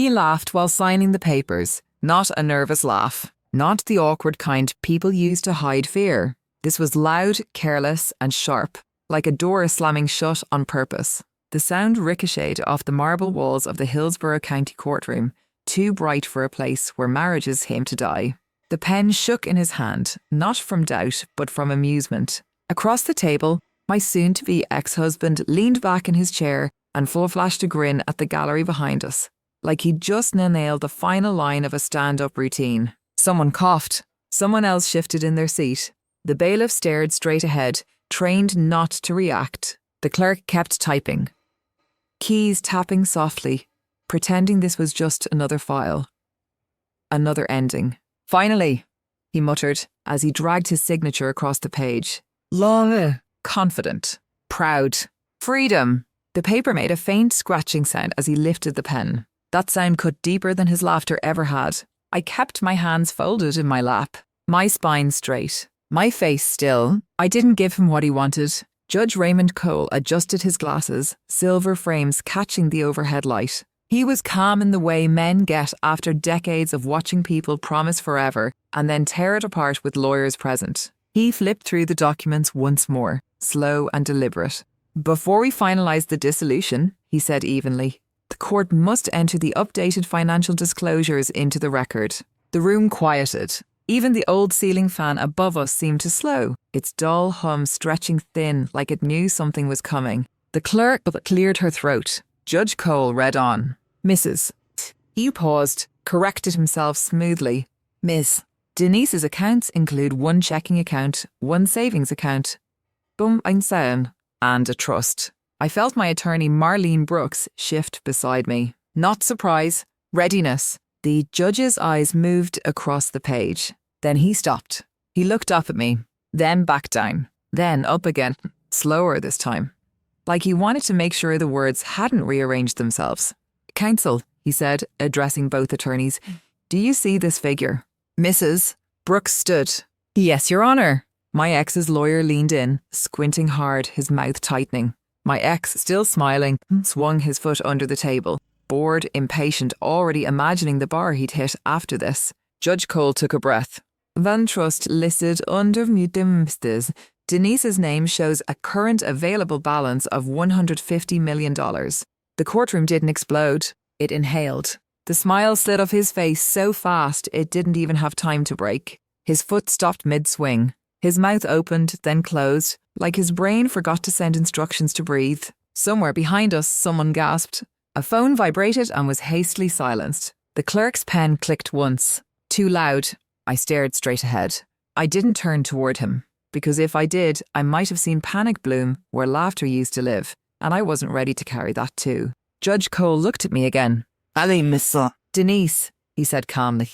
He laughed while signing the papers, not a nervous laugh, not the awkward kind people use to hide fear. This was loud, careless, and sharp, like a door slamming shut on purpose. The sound ricocheted off the marble walls of the Hillsborough County courtroom, too bright for a place where marriages came to die. The pen shook in his hand, not from doubt, but from amusement. Across the table, my soon-to-be ex-husband leaned back in his chair and full-flashed a grin at the gallery behind us, like he'd just nailed the final line of a stand-up routine. Someone coughed. Someone else shifted in their seat. The bailiff stared straight ahead, trained not to react. The clerk kept typing. Keys tapping softly, pretending this was just another file. Another ending. Finally, he muttered as he dragged his signature across the page. Long. Confident. Proud. Freedom. The paper made a faint scratching sound as he lifted the pen. That sound cut deeper than his laughter ever had. I kept my hands folded in my lap, my spine straight, my face still. I didn't give him what he wanted. Judge Raymond Cole adjusted his glasses, silver frames catching the overhead light. He was calm in the way men get after decades of watching people promise forever and then tear it apart with lawyers present. He flipped through the documents once more, slow and deliberate. Before we finalise the dissolution, he said evenly, the court must enter the updated financial disclosures into the record. The room quieted. Even the old ceiling fan above us seemed to slow, its dull hum stretching thin like it knew something was coming. The clerk cleared her throat. Judge Cole read on. Mrs. He paused, corrected himself smoothly. Miss. Denise's accounts include one checking account, one savings account, and a trust. I felt my attorney Marlene Brooks shift beside me. Not surprise, readiness. The judge's eyes moved across the page. Then he stopped. He looked up at me, then back down, then up again, slower this time. Like he wanted to make sure the words hadn't rearranged themselves. Counsel, he said, addressing both attorneys, do you see this figure? Mrs. Brooks stood. Yes, Your Honour. My ex's lawyer leaned in, squinting hard, his mouth tightening. My ex, still smiling, swung his foot under the table, bored, impatient, already imagining the bar he'd hit after this. Judge Cole took a breath. Van Trust listed under mutimstes. Denise's name shows a current available balance of $150 million. The courtroom didn't explode. It inhaled. The smile slid off his face so fast it didn't even have time to break. His foot stopped mid-swing. His mouth opened, then closed, like his brain forgot to send instructions to breathe. Somewhere behind us, someone gasped. A phone vibrated and was hastily silenced. The clerk's pen clicked once. Too loud. I stared straight ahead. I didn't turn toward him, because if I did, I might have seen panic bloom where laughter used to live, and I wasn't ready to carry that too. Judge Cole looked at me again. Ali, Missa. Denise, he said calmly,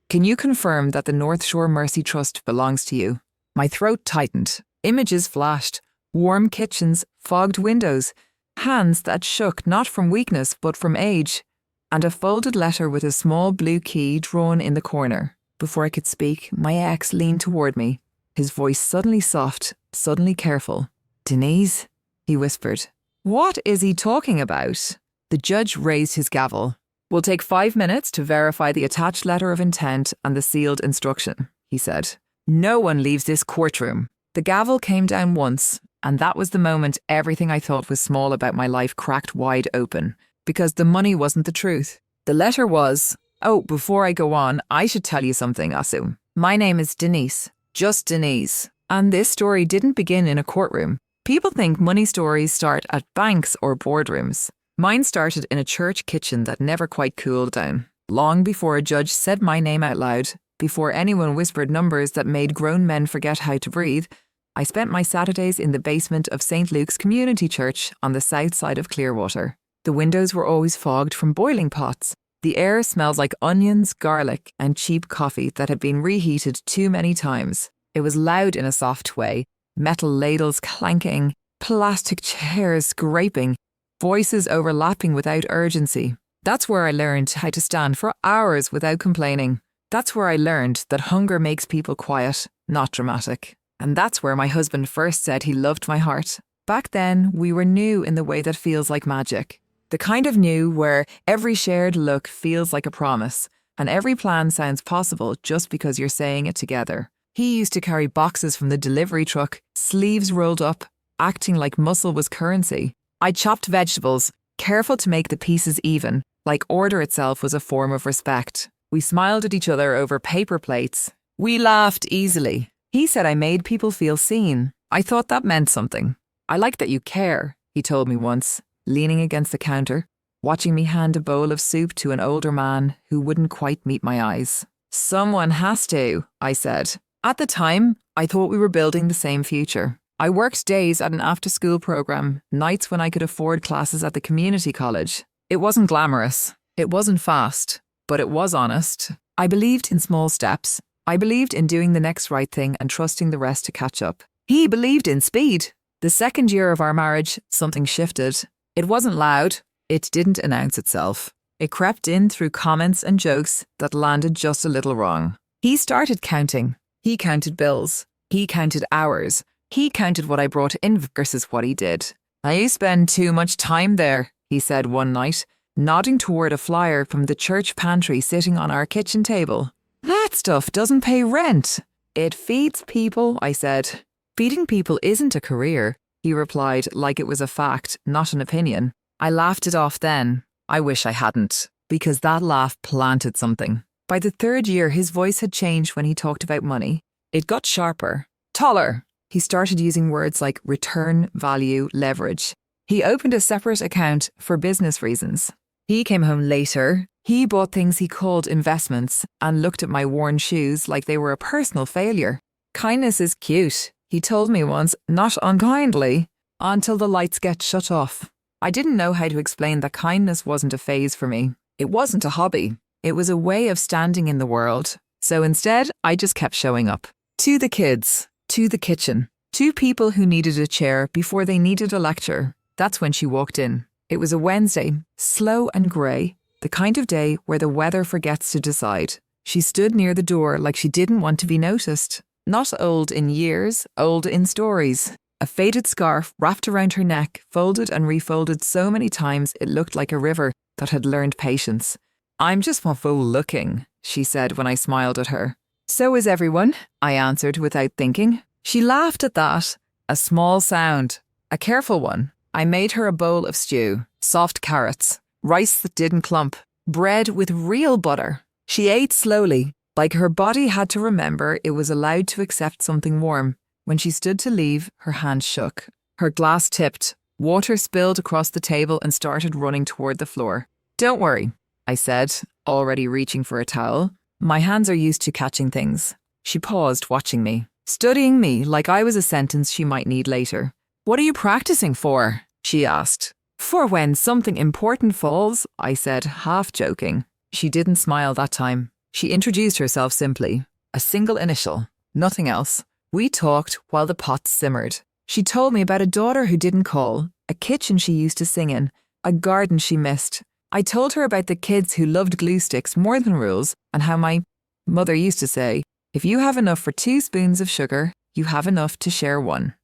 can you confirm that the North Shore Mercy Trust belongs to you? My throat tightened. Images flashed. Warm kitchens, fogged windows, hands that shook not from weakness but from age, and a folded letter with a small blue key drawn in the corner. Before I could speak, my ex leaned toward me, his voice suddenly soft, suddenly careful. Denise, he whispered. What is he talking about? The judge raised his gavel. We'll take 5 minutes to verify the attached letter of intent and the sealed instruction, he said. No one leaves this courtroom. The gavel came down once, and that was the moment everything I thought was small about my life cracked wide open, because the money wasn't the truth. The letter was, oh, before I go on, I should tell you something, Asu. My name is Denise, just Denise, and this story didn't begin in a courtroom. People think money stories start at banks or boardrooms. Mine started in a church kitchen that never quite cooled down, long before a judge said my name out loud. Before anyone whispered numbers that made grown men forget how to breathe, I spent my Saturdays in the basement of St. Luke's Community Church on the south side of Clearwater. The windows were always fogged from boiling pots. The air smelled like onions, garlic, and cheap coffee that had been reheated too many times. It was loud in a soft way, metal ladles clanking, plastic chairs scraping, voices overlapping without urgency. That's where I learned how to stand for hours without complaining. That's where I learned that hunger makes people quiet, not dramatic. And that's where my husband first said he loved my heart. Back then, we were new in the way that feels like magic. The kind of new where every shared look feels like a promise, and every plan sounds possible just because you're saying it together. He used to carry boxes from the delivery truck, sleeves rolled up, acting like muscle was currency. I chopped vegetables, careful to make the pieces even, like order itself was a form of respect. We smiled at each other over paper plates. We laughed easily. He said I made people feel seen. I thought that meant something. I like that you care, he told me once, leaning against the counter, watching me hand a bowl of soup to an older man who wouldn't quite meet my eyes. Someone has to, I said. At the time, I thought we were building the same future. I worked days at an after-school program, nights when I could afford classes at the community college. It wasn't glamorous. It wasn't fast, but it was honest. I believed in small steps. I believed in doing the next right thing and trusting the rest to catch up. He believed in speed. The second year of our marriage, something shifted. It wasn't loud. It didn't announce itself. It crept in through comments and jokes that landed just a little wrong. He started counting. He counted bills. He counted hours. He counted what I brought in versus what he did. "You spend too much time there," he said one night, nodding toward a flyer from the church pantry sitting on our kitchen table. "That stuff doesn't pay rent." "It feeds people," I said. "Feeding people isn't a career," he replied like it was a fact, not an opinion. I laughed it off then. I wish I hadn't, because that laugh planted something. By the third year, his voice had changed when he talked about money. It got sharper, taller. He started using words like return, value, leverage. He opened a separate account for business reasons. He came home later. He bought things he called investments and looked at my worn shoes like they were a personal failure. "Kindness is cute," he told me once, not unkindly, until the lights get shut off. I didn't know how to explain that kindness wasn't a phase for me. It wasn't a hobby. It was a way of standing in the world. So instead, I just kept showing up. To the kids, to the kitchen, to people who needed a chair before they needed a lecture. That's when she walked in. It was a Wednesday, slow and grey, the kind of day where the weather forgets to decide. She stood near the door like she didn't want to be noticed. Not old in years, old in stories. A faded scarf wrapped around her neck, folded and refolded so many times it looked like a river that had learned patience. "I'm just one fool looking," she said when I smiled at her. "So is everyone," I answered without thinking. She laughed at that. A small sound. A careful one. I made her a bowl of stew, soft carrots, rice that didn't clump, bread with real butter. She ate slowly, like her body had to remember it was allowed to accept something warm. When she stood to leave, her hand shook. Her glass tipped. Water spilled across the table and started running toward the floor. "Don't worry," I said, already reaching for a towel. "My hands are used to catching things." She paused, watching me, studying me like I was a sentence she might need later. "What are you practicing for?" she asked. "For when something important falls," I said, half joking. She didn't smile that time. She introduced herself simply. A single initial. Nothing else. We talked while the pot simmered. She told me about a daughter who didn't call, a kitchen she used to sing in, a garden she missed. I told her about the kids who loved glue sticks more than rules and how my mother used to say, "If you have enough for 2 spoons of sugar, you have enough to share one."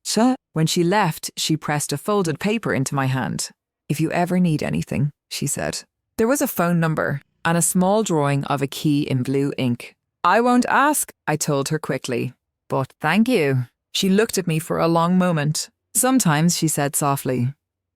When she left, she pressed a folded paper into my hand. "If you ever need anything," she said. There was a phone number and a small drawing of a key in blue ink. "I won't ask," I told her quickly. "But thank you." She looked at me for a long moment. "Sometimes," she said softly,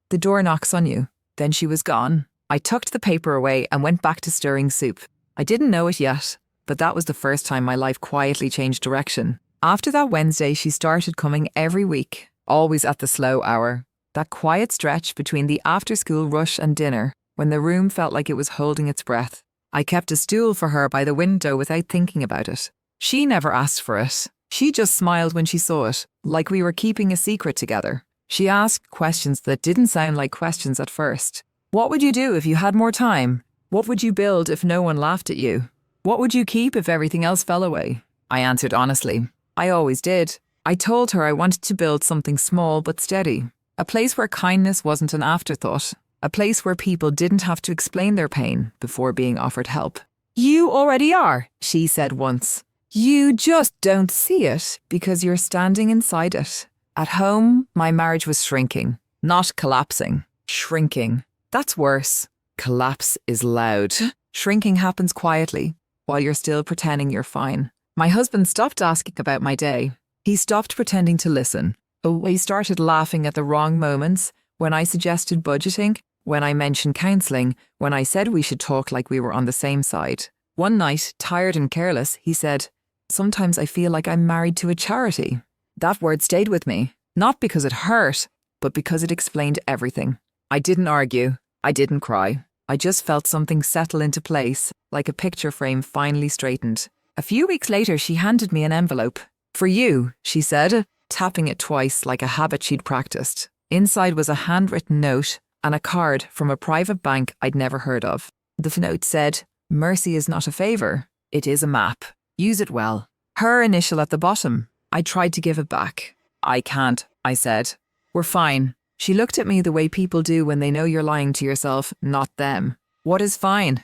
"the door knocks on you." Then she was gone. I tucked the paper away and went back to stirring soup. I didn't know it yet, but that was the first time my life quietly changed direction. After that Wednesday, she started coming every week, always at the slow hour. That quiet stretch between the after-school rush and dinner, when the room felt like it was holding its breath. I kept a stool for her by the window without thinking about it. She never asked for it. She just smiled when she saw it, like we were keeping a secret together. She asked questions that didn't sound like questions at first. What would you do if you had more time? What would you build if no one laughed at you? What would you keep if everything else fell away? I answered honestly. I always did. I told her I wanted to build something small but steady. A place where kindness wasn't an afterthought. A place where people didn't have to explain their pain before being offered help. "You already are," she said once. "You just don't see it because you're standing inside it." At home, my marriage was shrinking, not collapsing, shrinking. That's worse. Collapse is loud. Shrinking happens quietly, while you're still pretending you're fine. My husband stopped asking about my day. He stopped pretending to listen. He started laughing at the wrong moments, when I suggested budgeting, when I mentioned counselling, when I said we should talk like we were on the same side. One night, tired and careless, he said, "Sometimes I feel like I'm married to a charity." That word stayed with me, not because it hurt, but because it explained everything. I didn't argue. I didn't cry. I just felt something settle into place, like a picture frame finally straightened. A few weeks later, she handed me an envelope. "For you," she said, tapping it twice like a habit she'd practiced. Inside was a handwritten note and a card from a private bank I'd never heard of. The note said, "Mercy is not a favour. It is a map. Use it well." Her initial at the bottom. I tried to give it back. "I can't," I said. "We're fine." She looked at me the way people do when they know you're lying to yourself, not them. "What is fine?"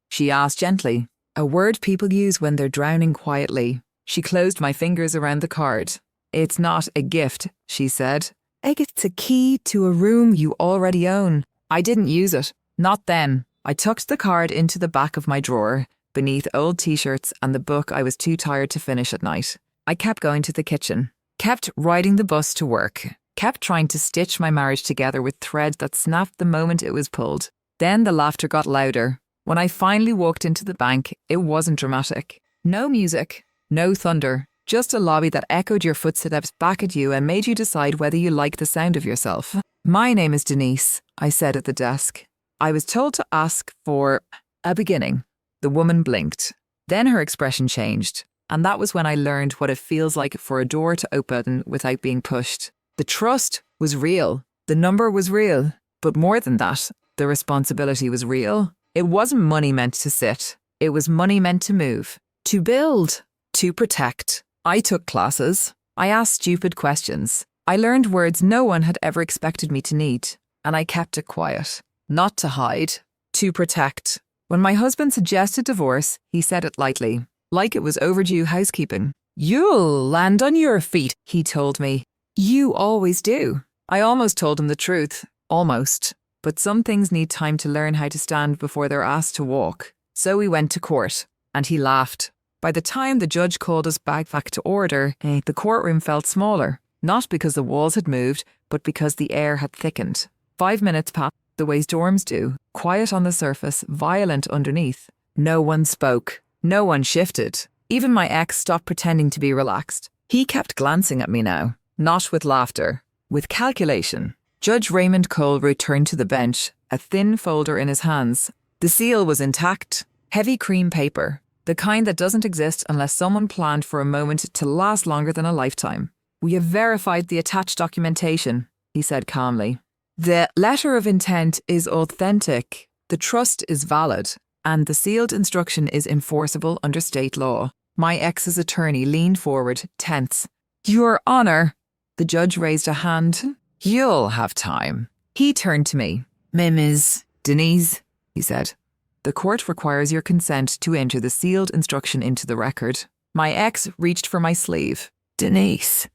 She asked gently. A word people use when they're drowning quietly. She closed my fingers around the card. "It's not a gift," she said. "It's a key to a room you already own." I didn't use it. Not then. I tucked the card into the back of my drawer, beneath old t-shirts and the book I was too tired to finish at night. I kept going to the kitchen, kept riding the bus to work, kept trying to stitch my marriage together with thread that snapped the moment it was pulled. Then the laughter got louder. When I finally walked into the bank, it wasn't dramatic. No music, no thunder, just a lobby that echoed your footsteps back at you and made you decide whether you liked the sound of yourself. "My name is Denise," I said at the desk. I was told to ask for a beginning. The woman blinked. Then her expression changed, and that was when I learned what it feels like for a door to open without being pushed. The trust was real. The number was real. But more than that, the responsibility was real. It wasn't money meant to sit. It was money meant to move, to build, to protect. I took classes. I asked stupid questions. I learned words no one had ever expected me to need. And I kept it quiet. Not to hide, to protect. When my husband suggested divorce, he said it lightly, like it was overdue housekeeping. "You'll land on your feet," he told me. "You always do." I almost told him the truth. Almost. But some things need time to learn how to stand before they're asked to walk. So we went to court, and he laughed. By the time the judge called us back to order, the courtroom felt smaller. Not because the walls had moved, but because the air had thickened. 5 minutes passed, the way storms do, quiet on the surface, violent underneath. No one spoke. No one shifted. Even my ex stopped pretending to be relaxed. He kept glancing at me now, not with laughter, with calculation. Judge Raymond Cole returned to the bench, a thin folder in his hands. The seal was intact, heavy cream paper, the kind that doesn't exist unless someone planned for a moment to last longer than a lifetime. "We have verified the attached documentation," he said calmly. "The letter of intent is authentic, the trust is valid, and the sealed instruction is enforceable under state law." My ex's attorney leaned forward, tense. "Your Honour." The judge raised a hand. "You'll have time." He turned to me. "Ms. Denise," he said. "The court requires your consent to enter the sealed instruction into the record." My ex reached for my sleeve. "Denise,"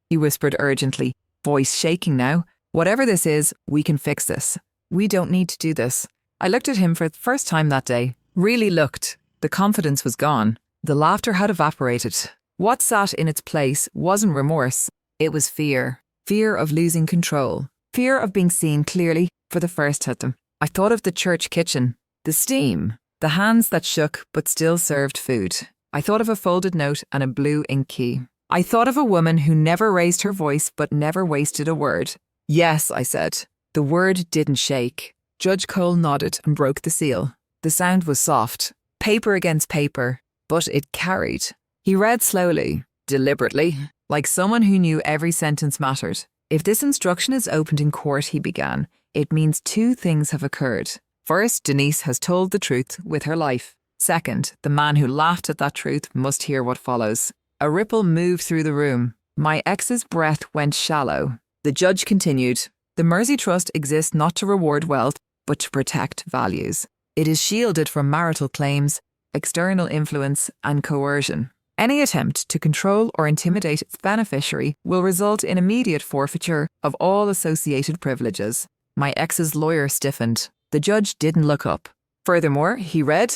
he whispered urgently, voice shaking now. "Whatever this is, we can fix this. We don't need to do this." I looked at him for the first time that day. Really looked. The confidence was gone. The laughter had evaporated. What sat in its place wasn't remorse. It was fear. Fear of losing control. Fear of being seen clearly for the first time. I thought of the church kitchen. The steam. The hands that shook but still served food. I thought of a folded note and a blue ink key. I thought of a woman who never raised her voice but never wasted a word. "Yes," I said. The word didn't shake. Judge Cole nodded and broke the seal. The sound was soft. Paper against paper. But it carried. He read slowly, deliberately, like someone who knew every sentence mattered. "If this instruction is opened in court," he began, "it means 2 things have occurred. First, Denise has told the truth with her life. Second, the man who laughed at that truth must hear what follows." A ripple moved through the room. My ex's breath went shallow. The judge continued, "The Mercy Trust exists not to reward wealth, but to protect values. It is shielded from marital claims, external influence, and coercion. Any attempt to control or intimidate its beneficiary will result in immediate forfeiture of all associated privileges." My ex's lawyer stiffened. The judge didn't look up. Furthermore, he read,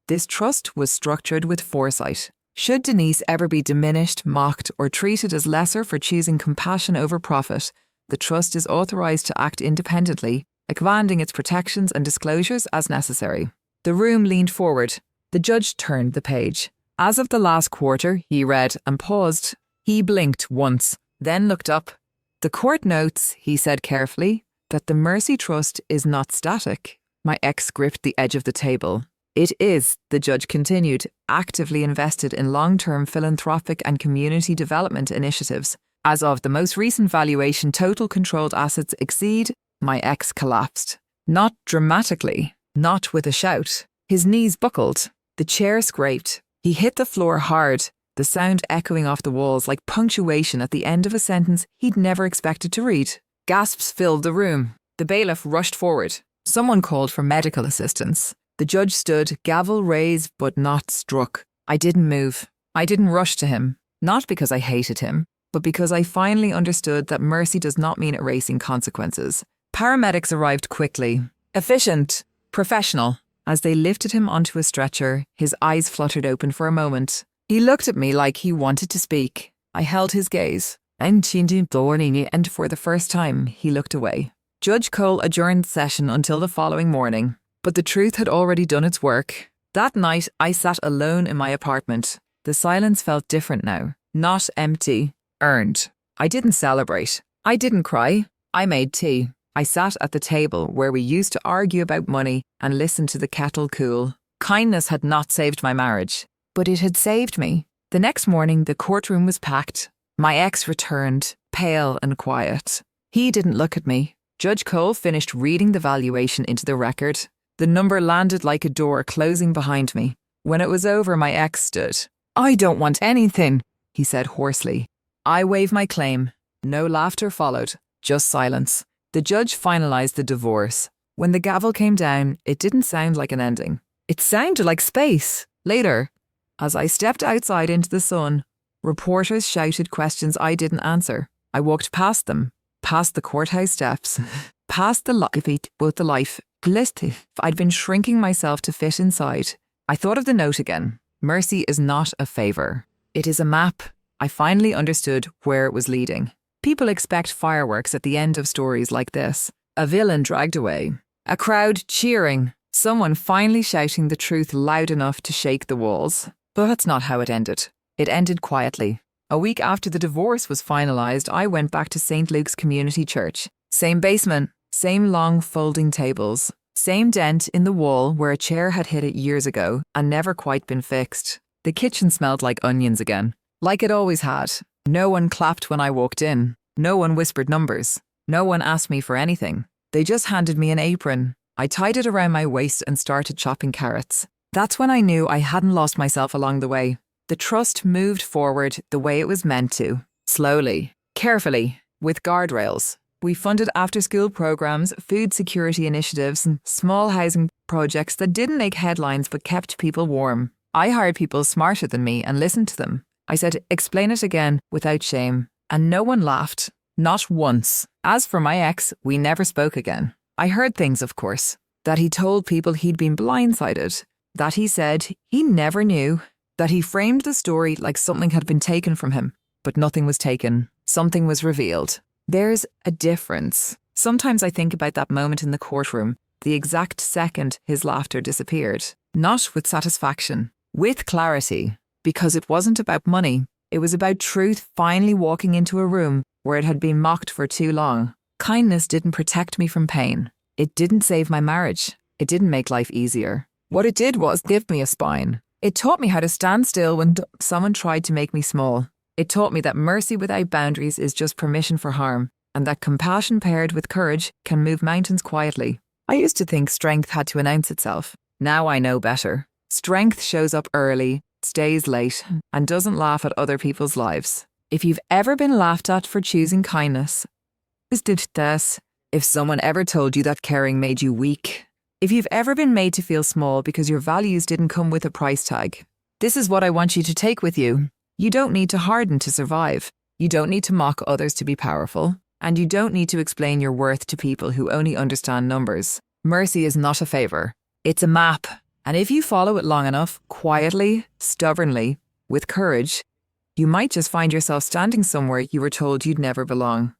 "This trust was structured with foresight. Should Denise ever be diminished, mocked, or treated as lesser for choosing compassion over profit, the trust is authorized to act independently, expanding its protections and disclosures as necessary." The room leaned forward. The judge turned the page. As of the last quarter, he read and paused. He blinked once, then looked up. "The court notes," he said carefully, "that the Mercy Trust is not static." My ex gripped the edge of the table. "It is," the judge continued, "actively invested in long-term philanthropic and community development initiatives. As of the most recent valuation, total controlled assets exceed." My ex collapsed. Not dramatically, not with a shout. His knees buckled. The chair scraped. He hit the floor hard, the sound echoing off the walls like punctuation at the end of a sentence he'd never expected to read. Gasps filled the room. The bailiff rushed forward. Someone called for medical assistance. The judge stood, gavel raised but not struck. I didn't move. I didn't rush to him. Not because I hated him, but because I finally understood that mercy does not mean erasing consequences. Paramedics arrived quickly. Efficient. Professional. As they lifted him onto a stretcher, his eyes fluttered open for a moment. He looked at me like he wanted to speak. I held his gaze. And for the first time, he looked away. Judge Cole adjourned session until the following morning. But the truth had already done its work. That night, I sat alone in my apartment. The silence felt different now. Not empty. Earned. I didn't celebrate. I didn't cry. I made tea. I sat at the table where we used to argue about money and listen to the kettle cool. Kindness had not saved my marriage, but it had saved me. The next morning, the courtroom was packed. My ex returned, pale and quiet. He didn't look at me. Judge Cole finished reading the valuation into the record. The number landed like a door closing behind me. When it was over, my ex stood. "I don't want anything," he said hoarsely. I waved my claim. No laughter followed, just silence. The judge finalized the divorce. When the gavel came down, it didn't sound like an ending. It sounded like space. Later, as I stepped outside into the sun, reporters shouted questions I didn't answer. I walked past them, past the courthouse steps, past the life. I'd been shrinking myself to fit inside. I thought of the note again. Mercy is not a favor. It is a map. I finally understood where it was leading. People expect fireworks at the end of stories like this. A villain dragged away. A crowd cheering. Someone finally shouting the truth loud enough to shake the walls. But that's not how it ended. It ended quietly. A week after the divorce was finalized, I went back to St. Luke's Community Church. Same basement, same long folding tables, same dent in the wall where a chair had hit it years ago and never quite been fixed. The kitchen smelled like onions again, like it always had. No one clapped when I walked in. No one whispered numbers. No one asked me for anything. They just handed me an apron. I tied it around my waist and started chopping carrots. That's when I knew I hadn't lost myself along the way. The trust moved forward the way it was meant to. Slowly, carefully, with guardrails. We funded after-school programs, food security initiatives, and small housing projects that didn't make headlines but kept people warm. I hired people smarter than me and listened to them. I said, "Explain it again," without shame. And no one laughed. Not once. As for my ex, we never spoke again. I heard things, of course. That he told people he'd been blindsided. That he said he never knew. That he framed the story like something had been taken from him. But nothing was taken. Something was revealed. There's a difference. Sometimes I think about that moment in the courtroom, the exact second his laughter disappeared. Not with satisfaction, with clarity. Because it wasn't about money. It was about truth finally walking into a room where it had been mocked for too long. Kindness didn't protect me from pain. It didn't save my marriage. It didn't make life easier. What it did was give me a spine. It taught me how to stand still when someone tried to make me small. It taught me that mercy without boundaries is just permission for harm, and that compassion paired with courage can move mountains quietly. I used to think strength had to announce itself. Now I know better. Strength shows up early, stays late, and doesn't laugh at other people's lives. If you've ever been laughed at for choosing kindness, if someone ever told you that caring made you weak, if you've ever been made to feel small because your values didn't come with a price tag, this is what I want you to take with you. You don't need to harden to survive. You don't need to mock others to be powerful. And you don't need to explain your worth to people who only understand numbers. Mercy is not a favour. It's a map. And if you follow it long enough, quietly, stubbornly, with courage, you might just find yourself standing somewhere you were told you'd never belong.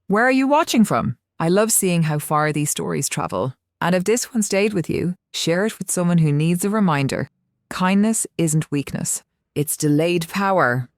Where are you watching from? I love seeing how far these stories travel. And if this one stayed with you, share it with someone who needs a reminder. Kindness isn't weakness. It's delayed power.